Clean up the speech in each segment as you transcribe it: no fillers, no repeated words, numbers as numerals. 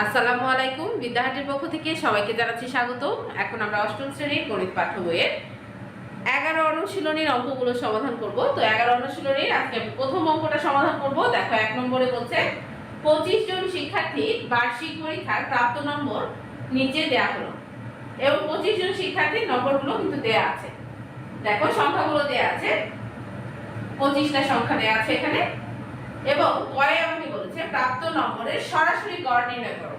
আসসালামু আলাইকুম। বিদ্যাহাটির পক্ষ থেকে সবাইকে জানাচ্ছি স্বাগত। এখন আমরা অষ্টম শ্রেণীর গণিত পাঠ্য বইয়ের 11 অনুশীলনীর অঙ্কগুলো সমাধান করব। তো 11 অনুশীলনীর আজকে প্রথম অঙ্কটা সমাধান করব। দেখো 1 নম্বরে বলছে 25 জন শিক্ষার্থীর বার্ষিক পরীক্ষার প্রাপ্ত নম্বর নিচে দেয়া হলো এবং 25 জন শিক্ষার্থীর নম্বরগুলো কিন্তু দেয়া আছে। দেখো সংখ্যাগুলো দেয়া আছে, 25টা সংখ্যা দেয়া আছে এখানে। এবং পরে আমাকে বলেছে প্রাপ্ত নম্বরের সরাসরি গড় নির্ণয় করো।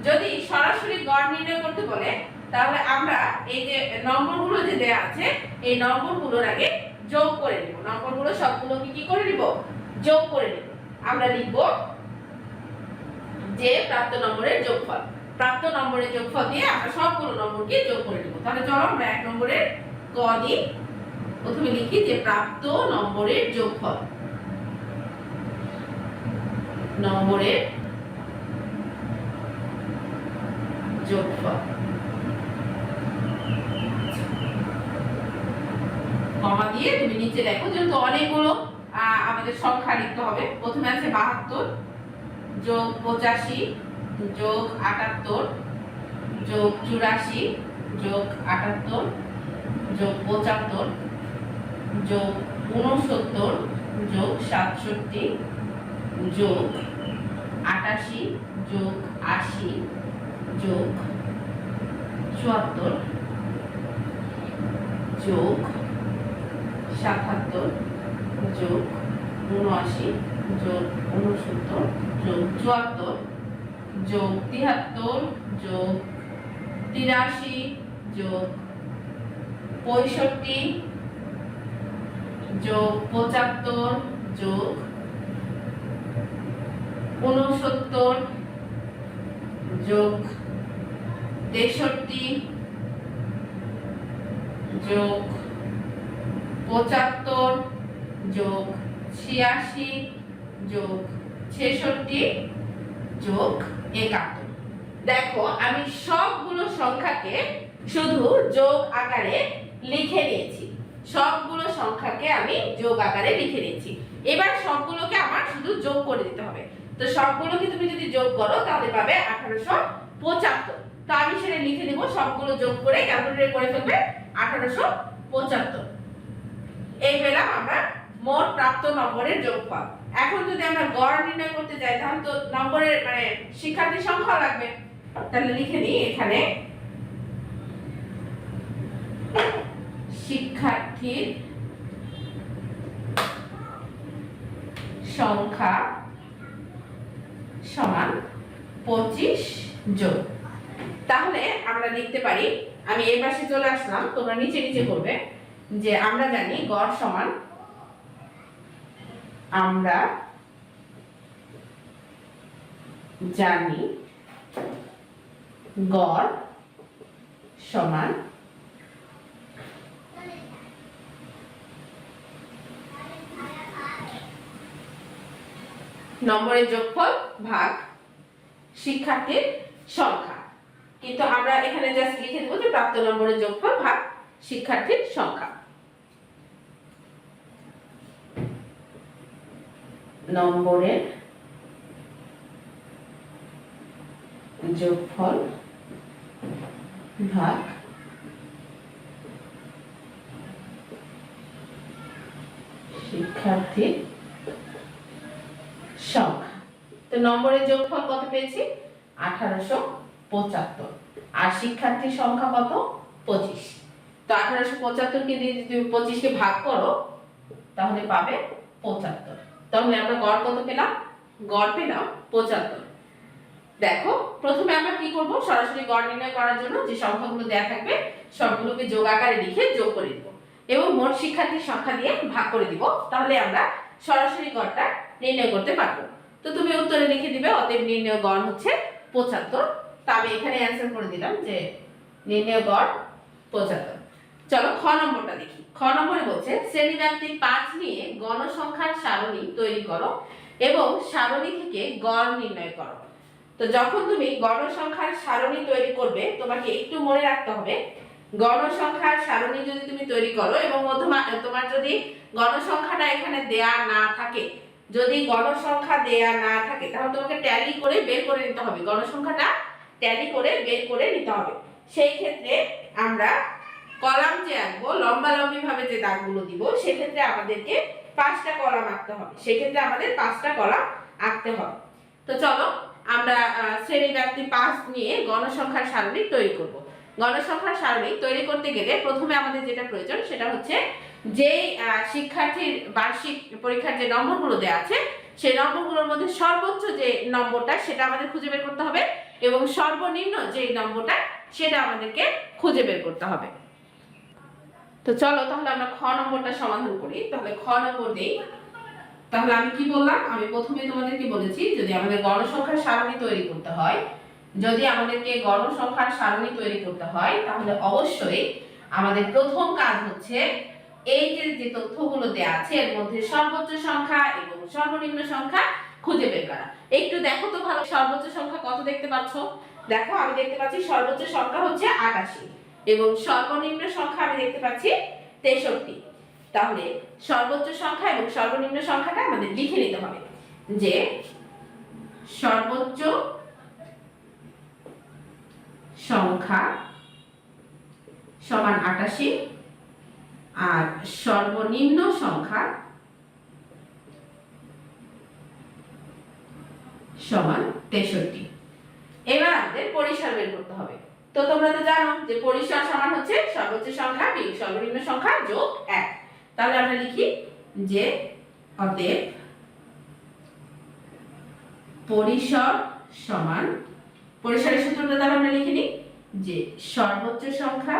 যদি সরাসরি গড় নির্ণয় করতে বলে তাহলে আমরা এই যে নম্বরগুলো যে দেয়া আছে এই নম্বরগুলোর আগে যোগ করে নিব। নম্বরগুলো সবগুলোকে কি করে নিব? যোগ করে নিব। আমরা লিখব যে প্রাপ্ত নম্বরের যোগফল। প্রাপ্ত নম্বরের যোগফল দিয়ে আমরা সবগুলো নম্বরকে যোগ করে নিব। তাহলে চলো আমরা 1 নম্বরের ক দিই। প্রথমে লিখি যে প্রাপ্ত নম্বরের যোগফল। নম্বরের যোগফল কমা দিয়ে তুমি নিচে দেখো, যেহেতু অনেকগুলো আমাদের সংখ্যা লিখতে হবে। প্রথমে আছে 72 যোগ 85 যোগ 78 যোগ 84 যোগ 78 যোগ 75 যোগ 69 যোগ 67 যোগ 88 যোগ 80 যোগ 74 যোগ 77 যোগ 79 যোগ 69 যোগ 74 যোগ 73 যোগ 83 যোগ 65 যোগ 75 যোগ 69 যোগ 63 যোগ 75 যোগ 86 যোগ 66 যোগ 71। দেখো আমি সবগুলো সংখ্যাকে শুধু যোগ আকারে লিখে নিয়েছি। সবগুলো সংখ্যাকে আমি যোগ আকারে লিখে নিয়েছি। এবার সবগুলোকে আমার শুধু যোগ করে দিতে হবে। তো সবগুলোকে তুমি যদি যোগ করো তাহলে পাবে 1875। তো আমি সেটা লিখে দেব, সবগুলো যোগ করে ক্যালকুলেটর করে ফেলবে 1875। এই পেলাম আমরা মোট প্রাপ্ত নম্বরের যোগফল। এখন যদি আমরা গড় নির্ণয় করতে যাই তাহলে তো নম্বরের শিক্ষার্থীর সংখ্যা লাগবে। তাহলে লিখে নিই এখানে শিক্ষার্থীর সংখ্যা সমান 25 জন। তাহলে আমরা লিখতে পারি, আমি এই পাশে চলে আসলাম, তোমরা নিচে নিচে করবে যে আমরা জানি গড় সমান, আমরা জানি গড় সমান নম্বরের যোগফল ভাগ শিক্ষার্থীর সংখ্যা। কিন্তু আমরা এখানে জাস্ট লিখে দেব যে প্রাপ্ত নম্বরের যোগফল ভাগ শিক্ষার্থীর সংখ্যা। নম্বরের যোগফল ভাগ শিক্ষার্থীর সংখ্যা। তো নম্বরের যোগফল কত পেয়েছি? 1875। আর শিক্ষার্থীর সংখ্যা কত? 25। তো 1875 কে দিয়ে যদি 25 কে ভাগ করো তাহলে পাবে 75। তাহলে আমরা গড় কত পেলাম? গড় পেলাম 75। দেখো প্রথমে আমরা কি করব, সরাসরি গড় নির্ণয় করার জন্য যে সংখ্যাগুলো দেয়া থাকবে সবগুলোকে যোগ আকারে লিখে যোগ করে দিব এবং মোট শিক্ষার্থীর সংখ্যা দিয়ে ভাগ করে দিব। তাহলে আমরা সরাসরি গড়টা নির্ণয় করতে পারবো। তো তুমি উত্তরে লিখে দিবে অতএব নির্ণয় গড় হচ্ছে 75। তো আমি এখানে অ্যানসার করে দিলাম যে নির্ণয় গড় 75। চলো খ নম্বরটা দেখি। খ নম্বরে বলছে শ্রেণীব্যাপ্তি 5 নিয়ে গণসংখ্যার সারণী তৈরি করো এবং সারণী থেকে গড় নির্ণয় করো। তো যখন তুমি গণসংখ্যার সারণী তৈরি করবে তোমাকে একটু মনে রাখতে হবে, গণসংখ্যার সারণী যদি তুমি তৈরি করো এবং তোমার যদি গণসংখ্যাটা এখানে দেয়া না থাকে যদি গণসংখ্যা দেয়া না থাকে তাহলে তোমাকে ট্যালি করে বের করে নিতে হবে, গণসংখ্যাটা ট্যালি করে বের করে নিতে হবে। সেই ক্ষেত্রে আমরা কলাম যে আঁকবো, লম্বালম্বি ভাবে যে দাগগুলো দিব, সেক্ষেত্রে আমাদেরকে 5টা কলাম আঁকতে হবে, সেক্ষেত্রে আমাদের 5টা কলাম আঁকতে হবে। তো চলো আমরা শ্রেণীব্যাপ্তি 5 নিয়ে গণসংখ্যার সারণী তৈরি করব। গণসংখ্যার সারণী তৈরি করতে গেলে প্রথমে আমাদের যেটা প্রয়োজন সেটা হচ্ছে যে শিক্ষার্থীর বার্ষিক পরীক্ষার যে নম্বরগুলো দেওয়া আছে সেই নম্বরগুলোর মধ্যে সর্বোচ্চ যে নম্বরটা সেটা আমাদের খুঁজে বের করতে হবে এবং সর্বনিম্ন যে নম্বরটা সেটা আমাদেরকে খুঁজে বের করতে হবে। তো চলো তাহলে আমরা খ নম্বরটা সমাধান করি। তাহলে খ নম্বর দেই। তাহলে আমি কি বললাম, আমি প্রথমে তোমাদেরকে বলেছি যদি আমাদের গণসংখ্যার সারণী তৈরি করতে হয়, যদি আমাদেরকে গণসংখ্যার সারণী তৈরি করতে হয় তাহলে অবশ্যই আমাদের প্রথম কাজ হচ্ছে এই যে তথ্যগুলো দেয়া আছে এর মধ্যে সর্বোচ্চ সংখ্যা এবং সর্বনিম্ন সংখ্যা খুঁজে বের করা। একটু দেখো তো ভালো, সর্বোচ্চ সংখ্যা কত দেখতে পাচ্ছ? দেখো আমি দেখতে পাচ্ছি সর্বোচ্চ সংখ্যা হচ্ছে 88 এবং সর্বনিম্ন সংখ্যা আমি দেখতে পাচ্ছি 63। তাহলে সর্বোচ্চ সংখ্যা এবং সর্বনিম্ন সংখ্যাটা আমাদের লিখে নিতে হবে যে সর্বোচ্চ সংখ্যা সমান 88 আর সর্বনিম্ন সংখ্যা সমান 63। এবার আমাদের পরিসর বের করতে হবে। তো তোমরা তো জানো যে পরিসর সমান হচ্ছে সর্বোচ্চ সংখ্যা বিয়োগ সর্বনিম্ন সংখ্যা যোগ 1। তাহলে আমরা লিখি যে অতএব পরিসর সমান, পরিসরের সূত্রটা তাহলে আমরা লিখে নিই যে সর্বোচ্চ সংখ্যা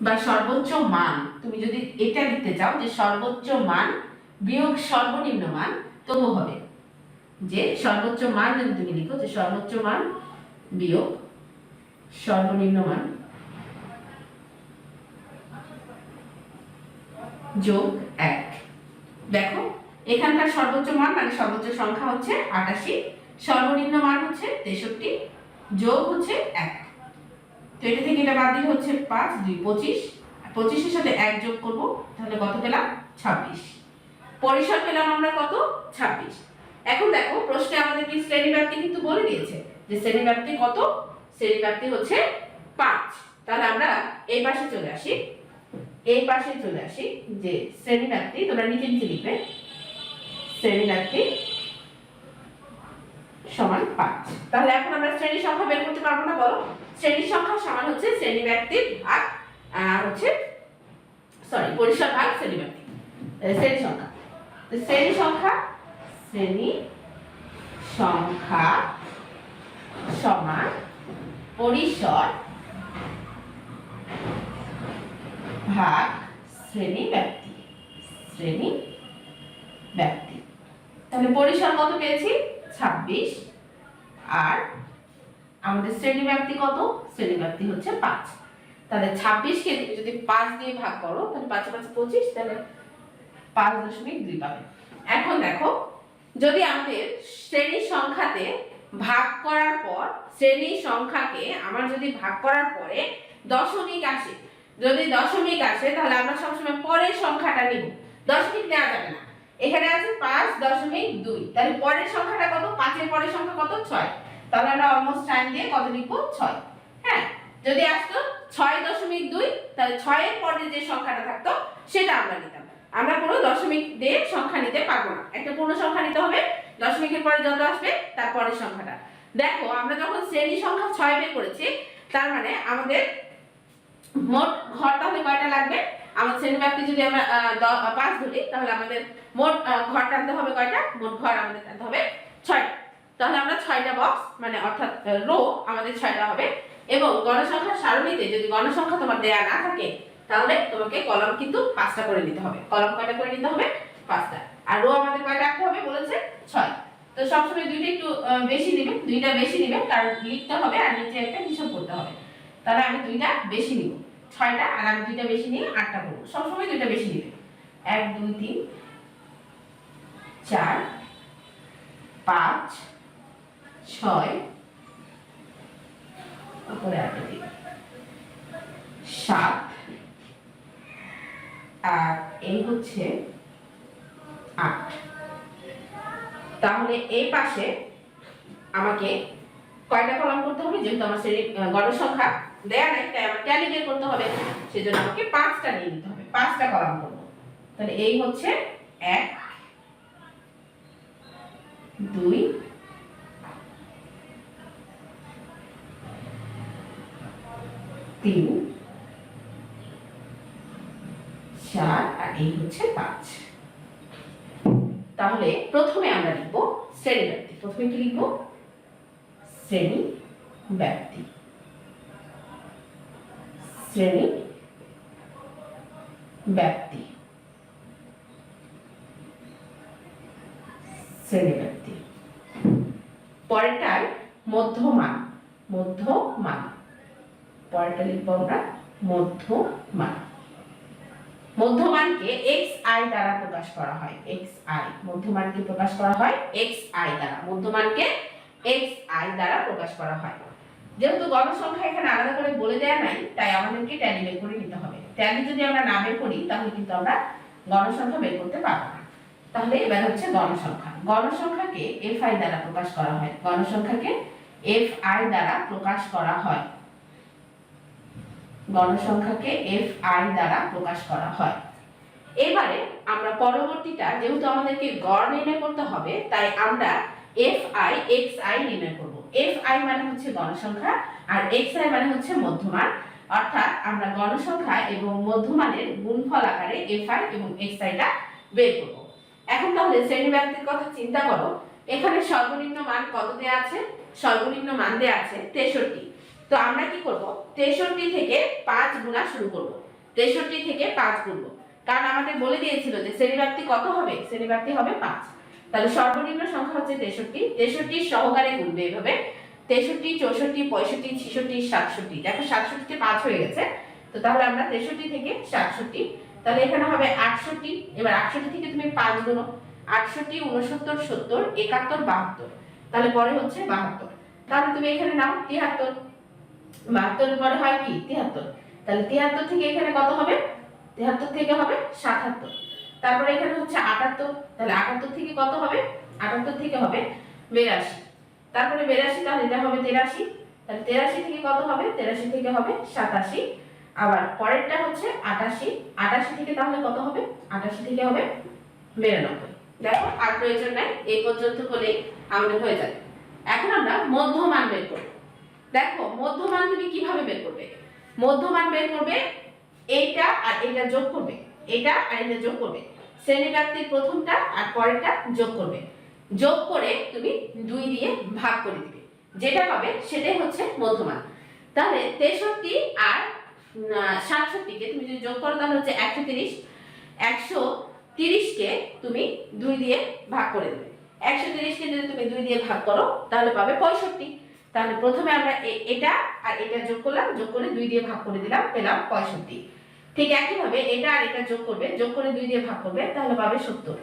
বা সর্বোচ্চ মান, তুমি যদি এটা লিখতে চাও যে সর্বোচ্চ মান বিয়োগ সর্বনিম্ন মান তবু হবে যে সর্বোচ্চ মান, যদি তুমি লিখো যে সর্বোচ্চ মান বিয়োগ সর্বনিম্ন মান যোগ 1। দেখো এখানকার সর্বোচ্চ মান মানে সর্বোচ্চ সংখ্যা হচ্ছে 88, সর্বনিম্ন মান হচ্ছে 63 যোগ হচ্ছে 1। তো এটা থেকে এটা বাদ দিলে হচ্ছে 5 2 25, 25 এর সাথে 1 যোগ করব তাহলে কত পেলাম 26। পরিসর পেলাম আমরা কত 26। এখন দেখো প্রশ্নে আমাদের কি শ্রেণীব্যাপ্তি কিন্তু বলে দিয়েছে যে শ্রেণীব্যাপ্তি কত, শ্রেণীব্যাপ্তি হচ্ছে 5। তাহলে আমরা এই পাশে চলে আসি, এই পাশে চলে আসি যে শ্রেণীব্যাপ্তি, তোমরা নিচে নিচে লিখবে শ্রেণীব্যাপ্তি সমান 5। তাহলে এখন আমরা শ্রেণী সংখ্যা বের করতে পারবো না, বলো? শ্রেণী সংখ্যা সমান হচ্ছে শ্রেণীব্যাপ্তি ভাগ হচ্ছে পরিসর ভাগ শ্রেণীব্যাপ্তি, শ্রেণী সংখ্যা। তো শ্রেণী সংখ্যা সমান পরিসর ভাগ শ্রেণীব্যাপ্তি। তাহলে পরিসর কত পেয়েছি 26 আর আমাদের শ্রেণীব্যাপ্তি কত, শ্রেণীব্যাপ্তি হচ্ছে 5। তাহলে 26 কে যদি 5 দিয়ে ভাগ করো তাহলে 5 5 25, তাহলে 5.2 পাবে। এখন দেখো যদি আমাদের শ্রেণী সংখ্যাতে ভাগ করার পর, শ্রেণী সংখ্যাকে আমার যদি ভাগ করার পরে দশমিক আসে, যদি দশমিক আসে তাহলে আমরা সবসময় পরের সংখ্যাটা নিব, দশমিক নেওয়া যাবে না। এখানে আছে 5.2, তাহলে পরের সংখ্যাটা কত, 5 এর পরের সংখ্যা কত 6, তাহলে আমরা অলমোস্ট সাইন দিয়ে কত লিখবো 6। হ্যাঁ, যদি আসতো 6.2 তাহলে 6 এর পরে যে সংখ্যাটা থাকতো সেটা আমরা নিতাম। আমরা কোনো দশমিক দিয়ে সংখ্যা নিতে পারবো না, একটা পূর্ণ সংখ্যা নিতে হবে, দশমিকের পরে যত আসবে তার পরের সংখ্যাটা। দেখো আমরা যখন শ্রেণী সংখ্যা 6 বের করেছি তার মানে আমাদের মোট ঘর তাহলে কয়টা লাগবে, আমাদের শ্রেণীব্যাপ্তি যদি আমরা 5 ধরি তাহলে আমাদের মোট ঘর টানতে হবে কয়টা, মোট ঘর আমাদের টানতে হবে 6টা। তাহলে আমরা 6টা বক্স মানে অর্থাৎ রো আমাদের 6টা হবে। এবং গণসংখ্যার সারণীতে যদি গণসংখ্যা তোমার দেয়া না থাকে তাহলে তোমাকে কলাম কিন্তু 5টা করে নিতে হবে। কলাম কয়টা করে নিতে হবে 5টা, আর রো আমাদের কয়টা রাখতে হবে বলেছে 6। তো সবসময় দুইটা একটু বেশি নেবে, দুইটা বেশি নেবে কারণ লিখতে হবে আর নিচে একটা হিসাব করতে হবে। তাহলে আমি দুইটা বেশি নিব 6টা, আর আমি দুইটা বেশি নিয়ে 8টা করব। সবসময় দুইটা বেশি নেবে, 1 2 3 4 5 6 উপরে 7 আর এই হচ্ছে 8। তাহলে এই পাশে আমাকে কয়টা কলাম করতে হবে? যেহেতু আমার শ্রেণীর গণসংখ্যা দেয়া নাই, তাই আমার ট্যালি বের করতে হবে, সেজন্য আমাকে 5টা নিয়ে নিতে হবে, 5টা কলাম করব। তাহলে এই হচ্ছে 1 2 3 4 আর এই হচ্ছে 5। তাহলে প্রথমে আমরা লিখব শ্রেণী ব্যাপ্তি। প্রথমে কি লিখব? শ্রেণী ব্যাপ্তি। শ্রেণী ব্যাপ্তি। শ্রেণী ব্যাপ্তি। পরেরটার মধ্যমান। মধ্যমান। পরেরটা লিখব আমরা মধ্যমান। মধ্যমানকে xi দ্বারা প্রকাশ করা হয়। xi মধ্যমানকে প্রকাশ করা হয় xi দ্বারা। মধ্যমানকে xi দ্বারা প্রকাশ করা হয়। যেহেতু গণসংখ্যা এখানে আলাদা করে বলে দেয়া নাই, তাই আমাদেরকে ট্যালি বের করে নিতে হবে। ট্যালি যদি আমরা না বের করি তাহলে কিন্তু আমরা গণসংখ্যা বের করতে পারবো না। তাহলে এবার হচ্ছে গণসংখ্যা। গণসংখ্যাকে fi দ্বারা প্রকাশ করা হয়। গণসংখ্যাকে fi দ্বারা প্রকাশ করা হয়। গণসংখ্যাকে fi দ্বারা প্রকাশ করা হয়। এবারে আমরা পরবর্তীটা, যেহেতু আমাদেরকে গড় নির্ণয় করতে হবে, তাই আমরা fi xi নির্ণয় করব। fi মানে হচ্ছে গণসংখ্যা আর xi মানে হচ্ছে মধ্যমান, অর্থাৎ আমরা গণসংখ্যা এবং মধ্যমানের গুণফল আকারে fi এবং xi টা বের করব। এখন তাহলে শ্রেণী ব্যাপ্তির কথা চিন্তা করো। এখানে সর্বনিম্ন মান কত দেয়া আছে? সর্বনিম্ন মান দেয়া আছে 63। তো আমরা কি করব? 63 থেকে 5 গুণা শুরু করব। 63 থেকে 5 গুণব, কারণ আমাদের বলে দিয়েছিল যে শ্রেণী ব্যাপ্তি কত হবে? শ্রেণী ব্যাপ্তি হবে 5। তাহলে সর্বনিম্ন সংখ্যা হচ্ছে 63। 63 সহকারে গুণবে এভাবে 63 64 65 66 67। দেখো 67 তে 5 হয়ে গেছে। তো তাহলে আমরা 63 থেকে 67, তাহলে এখানে হবে 68। এবার 68 থেকে তুমি 5 গুণো। 68 69 70 71 72। তাহলে পরে হচ্ছে 72। তাহলে তুমি এখানে নাও 73। 72 এর পরে হয় কি? 73। তাহলে 73 থেকে এখানে কত হবে? 73 থেকে হবে 77। তারপরে এখানে হচ্ছে 78। তাহলে 78 থেকে কত হবে? 78 থেকে হবে 82। তারপরে 82, তাহলে এটা হবে 83। তাহলে 83 থেকে কত হবে? 83 থেকে হবে 87। আবার পরেরটা হচ্ছে 88। 88 থেকে তাহলে কত হবে? 88 থেকে হবে 92। দেখো আর প্রয়োজন নাই, এই পর্যন্ত হলেই আমাদের হয়ে যাবে। এখন আমরা মধ্যমান বের করব। দেখো মধ্যমান তুমি কিভাবে বের করবে? মধ্যমান বের করবে এইটা আর এটা যোগ করবে, এটা আর এটা যোগ করবে। শ্রেণী ব্যাপ্তির প্রথমটা আর পরেরটা যোগ করবে। যোগ করে তুমি 2 দিয়ে ভাগ করে দিবে, যেটা পাবে সেটাই হচ্ছে মধ্যমান। তাহলে 63 আর 67 কে তুমি যদি যোগ করো তাহলে হচ্ছে 130। 130 কে তুমি 2 দিয়ে ভাগ করে দেবে। 130 কে যদি তুমি 2 দিয়ে ভাগ করো তাহলে পাবে 65। তাহলে প্রথমে আমরা এটা আর এটা যোগ করলাম, যোগ করে 2 দিয়ে ভাগ করে দিলাম, পেলাম 65। ঠিক একই ভাবে এটা আর এটা যোগ করবে, যোগ করে 2 দিয়ে ভাগ করবে, তাহলে পাবে 70।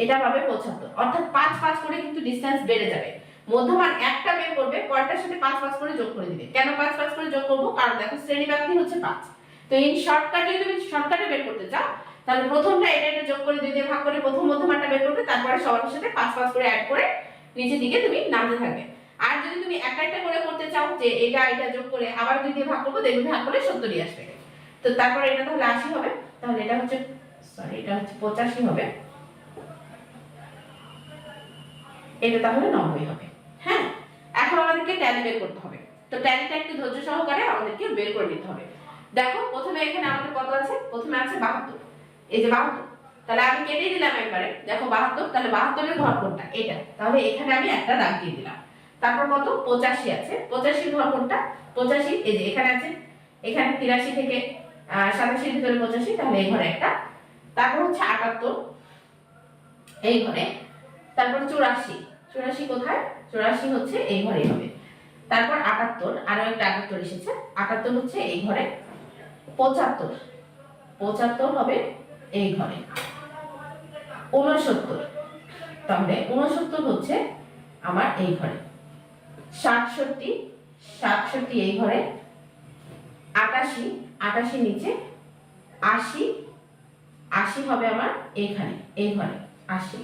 এটা পাবে 75। অর্থাৎ 5 5 করে কিন্তু ডিসটেন্স বেড়ে যাবে। মধ্যমান একটা বের করবে, পরেরটার সাথে 5 5 করে যোগ করে দিবে। কেন 5 5 করে যোগ করব? কারণ দেখো শ্রেণী ব্যাপ্তি হচ্ছে 5। তো ইন শর্টকাটে যদি তুমি শর্টকাটে বের করতে চাও, তাহলে প্রথমটা এটা এটা যোগ করে 2 দিয়ে ভাগ করে প্রথম মধ্যমানটা বের করবে, তারপরে সবার সাথে 5 5 করে অ্যাড করে নিচের দিকে তুমি নামতে থাকবে। আর যদি তুমি একটা একটা করে করতে চাও যে এটা এটা যোগ করে আবার 2 দিয়ে ভাগ করব, দেখবে ভাগ করে 70ই আসবে। তো তারপর এটা তাহলে 80 হবে। তাহলে এটা হচ্ছে এটা হচ্ছে 85 হবে। এটা তাহলে 90 হবে। হ্যাঁ, এখন আমাদেরকে ট্যালি বের করতে হবে। তো ট্যালিটা একটু ধৈর্য সহকারে আমাদেরকে বের করে নিতে হবে। দেখো প্রথমে এখানে আমাদের কত আছে? প্রথমে আছে 72। এই যে 72, তাহলে আমি কেটে দিলাম একবারে। দেখো 72, তাহলে 72 এর ঘর কোনটা? এটা। তাহলে এখানে আমি একটা দাগ দিয়ে দিলাম। তারপর কত? 85 আছে। 85 এর ঘর কোনটা? 85 এই যে এখানে আছে। এখানে 83 থেকে 87 এর ভিতরে 85, তাহলে এই ঘরে একটা। তারপর হচ্ছে 78 এই ঘরে। তারপর 84। 84 কোথায়? 84 হচ্ছে এই ঘরে হবে। তারপর 78, আরো একটা 78 এসেছে। 78 হচ্ছে এই ঘরে। 75 75 হবে এই ঘরে। 69, তাহলে 69 হচ্ছে আমার এই ঘরে। 67 67 এই ঘরে। 88 88 নিচে। 80 80 হবে আমার এইখানে, এই ঘরে 80।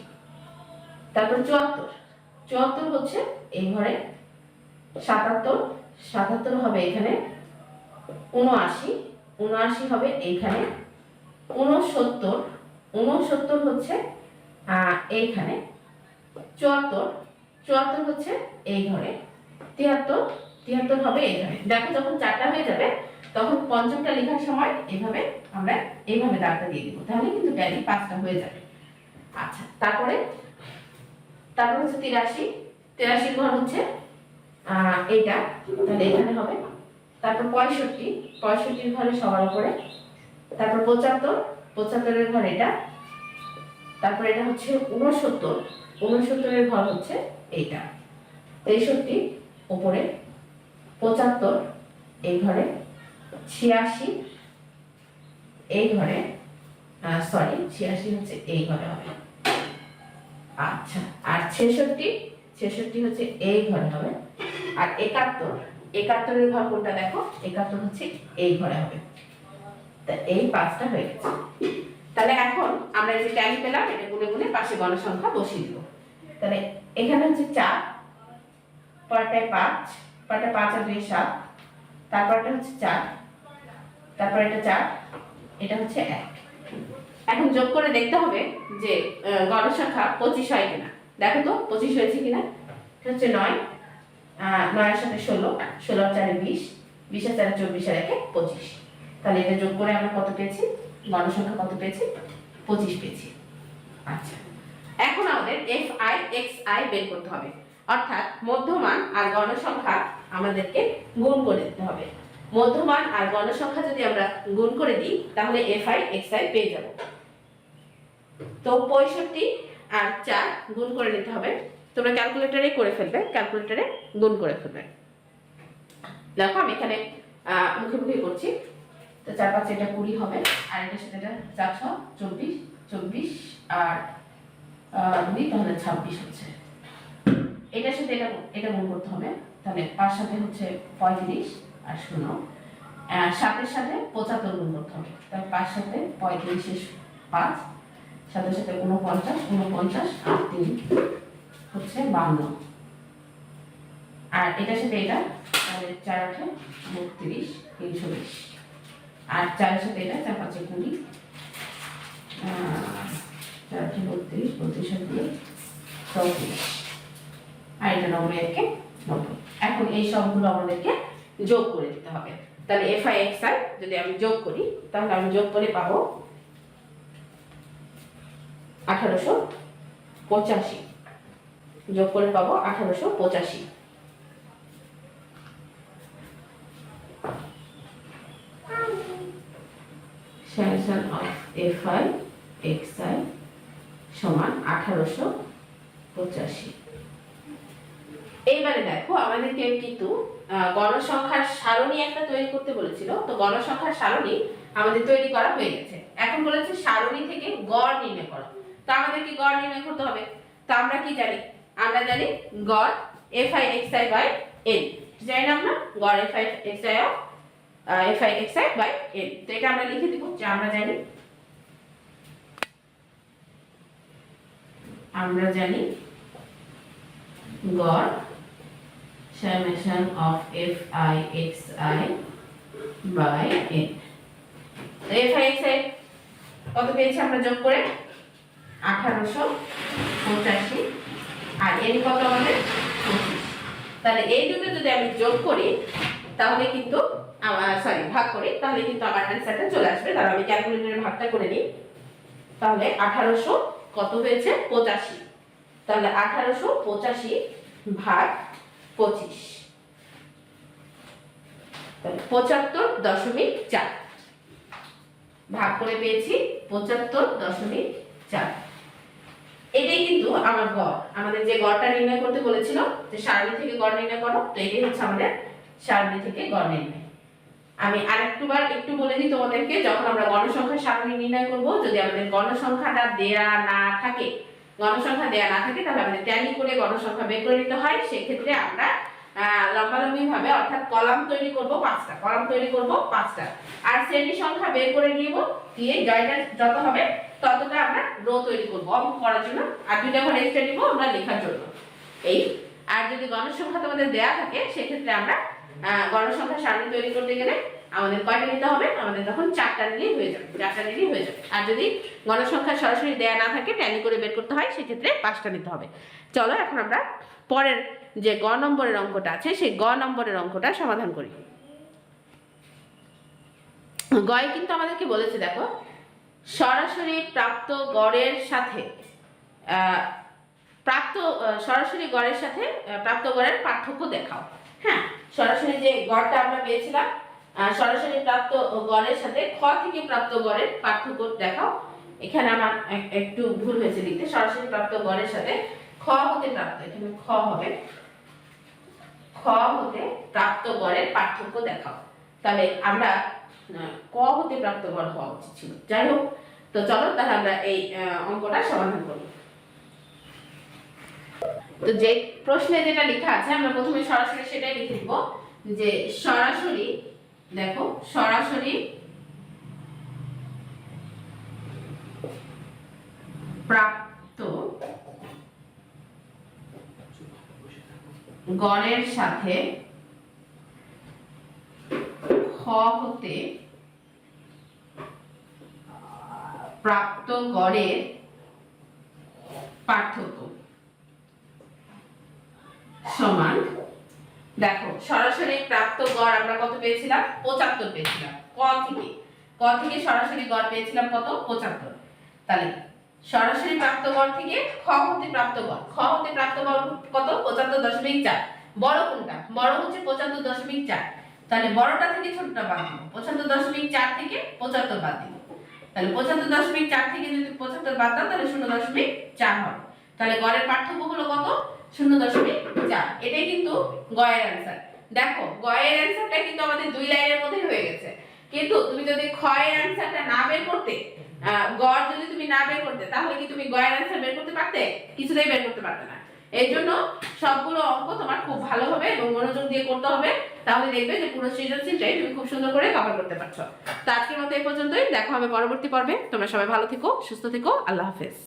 তারপর 74, 74 হচ্ছে এই ঘরে। 77, 77 হবে এখানে। 79, 79 হবে এইখানে। 69, 69 হচ্ছে এইখানে। 74, 74 হচ্ছে এই ঘরে। 73, 73 হবে এই ঘরে। দেখো যখন 4টা হয়ে যাবে তখন পঞ্চমটা লেখার সময় এইভাবে আমরা এইভাবে দাগটা দিয়ে দিব, তাহলে কিন্তু ট্যালি 5টা হয়ে যাবে। আচ্ছা, তারপরে হচ্ছে 83, 83 ঘর হচ্ছে এইটা, তাহলে এখানে হবে। তারপর 65, 65 ঘরে সবার উপরে। তারপর 75, 75 এর ঘর এটা। তারপর এটা হচ্ছে 69, 69 এর ঘর হচ্ছে এইটা। 63 উপরে। 75 এই ঘরে। 86 এই ঘরে, সরি 86 হচ্ছে এই ঘরে হবে। আচ্ছা, আর 66, 66 হচ্ছে এই ঘরে হবে। আর 71, 71 এর ঘর কোনটা দেখো, 71 হচ্ছে এই ঘরে হবে। তা এই 5টা হয়ে গেছে। তাহলে এখন আমরা এই যে ট্যালি পেলাম, এটা গুনে গুনে পাশে গণসংখ্যা বসিয়ে দিব। তাহলে এখানে হচ্ছে 4, পরেরটায় 5, পরেরটা 5 আর 2 7, তারপরটা হচ্ছে 4, তারপর এটা 4, এটা হচ্ছে 1। এখন যোগ করে দেখতে হবে যে গণসংখ্যা 25 হয় কিনা। দেখো তো 25 হয়েছে কিনা। এটা হচ্ছে 9, 9 এর সাথে 16, 16 আর 4 এ 20, 20 আর 4 এ 24 আর 1 এ 25। তাহলে এটা যোগ করে আমরা কত পেয়েছি, গণসংখ্যা কত পেয়েছি, 25 পেয়েছি। আচ্ছা, এখন আমাদের fi xi বের করতে হবে, অর্থাৎ মধ্যমান আর গণসংখ্যা আমাদেরকে গুণ করে দিতে হবে। মধ্যমান আর গণসংখ্যা যদি আমরা গুণ করে দিই তাহলে fi xi পেয়ে যাব। তো 65 আর 4 গুণ করে নিতে হবে। তোমরা ক্যালকুলেটরে করে ফেলবে, ক্যালকুলেটরে গুণ করে ফেলবে। দেখো আমি এখানে মুখে মুখে করছি। তো 4 5 এটা 20 হবে, আর এটার সাথে এটা 4 6 24, 24 আর 2 তাহলে 26 হচ্ছে। এটার সাথে এটা গুণ করতে হবে। তাহলে 5 সাথে হচ্ছে 35 আর 0, 7 এর সাথে 75 গুণ করতে হবে। তাহলে 5 সাথে 35 এর 5, 7 এর সাথে 49, 49 আর 3 হচ্ছে 52। আর এটার সাথে এটা, তাহলে 4 8 32, 320। আর 4 এর সাথে এটা 4 5 20, 4 8 32, 32 আর 2 34। আর এটা 90 একে 90। এখন এই সবগুলো আমাদেরকে যোগ করে দিতে হবে। তাহলে fi xi যদি আমি যোগ করি তাহলে আমি যোগ করে পাবো 1885। যোগ করে পাবো 1885। summation of fi xi সমান 1885। এইবারে দেখো আমাদেরকে কিন্তু গণসংখ্যার সারণী একটা তৈরি করতে বলেছিল। তো গণসংখ্যার সারণী আমাদের তৈরি করা হয়ে গেছে। এখন বলেছে সারণী থেকে গড় নির্ণয় করো। তো আমাদের কি গড় নির্ণয় করতে হবে। তো আমরা কি জানি, আমরা জানি গড় fi xi বাই n। জানি না আমরা গড় fi xi of fi xi by n। তো এটা আমরা লিখে দিব যে আমরা জানি গড় summation of fi xi by n। তো fi xi কত পেয়েছি আমরা যোগ করে 1885, আর n কত আমাদের 25। তাহলে এই দুটো যদি আমি যোগ করি তাহলে কিন্তু ভাগ করি তাহলে কিন্তু আমার অ্যানসারটা চলে আসবে। তাহলে আমি ক্যালকুলেটরে ভাগটা করে নিই। তাহলে 1800 কত হয়েছে 85। তাহলে 1885 ভাগ 25, তাহলে 75.4 ভাগ করে পেয়েছি 75.4। এটাই কিন্তু আমার গড়। আমাদের যে গড়টা নির্ণয় করতে বলেছিল যে সারণী থেকে গড় নির্ণয় করো, তো এটাই হচ্ছে আমাদের সারণী থেকে গড় নির্ণয়। আমি আরেকটুবার একটু বলে দিই তোমাদেরকে, যখন আমরা গণসংখ্যার সারণী নির্ণয় করব, যদি আমাদের গণসংখ্যাটা দেয়া না থাকে তাহলে আমাদের ট্যালি করে গণসংখ্যা বের করে নিতে হয়। সেক্ষেত্রে আমরা লম্বালম্বি ভাবে, অর্থাৎ কলাম তৈরি করব 5টা, কলাম তৈরি করব 5টা, আর শ্রেণী সংখ্যা বের করে নিব, দিয়ে জয়টা যত হবে ততটা আমরা রো তৈরি করব অঙ্ক করার জন্য, আর 2টা ঘর এক্সট্রা নিব আমরা লেখার জন্য। এই আর যদি গণসংখ্যা তোমাদের দেয়া থাকে সেক্ষেত্রে আমরা গণসংখ্যা সারণী তৈরি করতে গেলে আমাদের কয়টা নিতে হবে, আমাদের তখন 4টা নিলেই হয়ে যাবে, 4টা নিলেই হয়ে যাবে। আর যদি গণসংখ্যা সরাসরি দেয়া না থাকে, ট্যালি করে বের করতে হয়, সেক্ষেত্রে 5টা নিতে হবে। চলো এখন আমরা পরের যে গ নম্বরের অঙ্কটা আছে সেই গ নম্বরের অঙ্কটা সমাধান করি। গয় কিন্তু আমাদেরকে বলেছে, দেখো, সরাসরি প্রাপ্ত গড়ের সাথে সরাসরি গড়ের সাথে প্রাপ্ত গড়ের পার্থক্য দেখাও। হ্যাঁ, সরাসরি যে গড়টা আমরা পেয়েছিলাম, সরাসরি প্রাপ্ত গড়ের সাথে খ থেকে প্রাপ্ত গড়ের পার্থক্য দেখাও। এখানে আমার একটু ভুল হয়েছে লিখতে, সরাসরি প্রাপ্ত গড়ের সাথে খ হতে প্রাপ্ত, এখানে খ হবে, খ হতে প্রাপ্ত গড়ের পার্থক্য দেখাও। তাহলে আমরা ক হতে প্রাপ্ত গড় হওয়া উচিত ছিল। যাই হোক, তো চলো তাহলে আমরা এই অঙ্কটা সমাধান করি। তো যে প্রশ্নে যেটা লেখা আছে আমরা প্রথমে সরাসরি সেটাই লিখে দিব, যে সরাসরি, দেখো, সরাসরি প্রাপ্ত গড়ের সাথে খ হতে প্রাপ্ত গড়ের পার্থক্য সমান, দেখো, সরাসরি প্রাপ্ত গড় আমরা কত পেয়েছিলাম, 75 পেয়েছিলাম। ক থেকে সরাসরি গড় পেয়েছিলাম কত, 75। তাহলে সরাসরি প্রাপ্ত গড় থেকে খ হতে প্রাপ্ত গড়, খ হতে প্রাপ্ত গড় কত, 75.4। বড় কোনটা, বড় হচ্ছে 75.4। তাহলে বড়টা থেকে ছোটটা বাদ দিব, 75.4 থেকে 75 বাদ দিব। তাহলে 75.4 থেকে যদি 75 বাদ দাও তাহলে 0.4 হবে। তাহলে গড়ের পার্থক্য হলো কত, 0.4। এটাই কিন্তু গয়ের অ্যানসার। দেখো, গয়ের অ্যানসারটা কিন্তু আমাদের 2 লাইনের মধ্যে হয়ে গেছে, কিন্তু তুমি যদি ক্ষয়ের অ্যানসারটা না বের করতে, গড় যদি তুমি না বের করতে, তাহলে কি তুমি গয়ের অ্যানসার বের করতে পারতে? কিছুতেই বের করতে পারতে না। এই জন্য সবগুলো অঙ্ক তোমার খুব ভালোভাবে এবং মনোযোগ দিয়ে করতে হবে, তাহলে দেখবে যে পুরো সৃজনশীলটাই তুমি খুব সুন্দর করে কভার করতে পারছো। তো আজকের মতো এই পর্যন্তই, দেখা হবে পরবর্তী পর্বে। তোমরা সবাই ভালো থেকো, সুস্থ থেকো, আল্লাহ হাফেজ।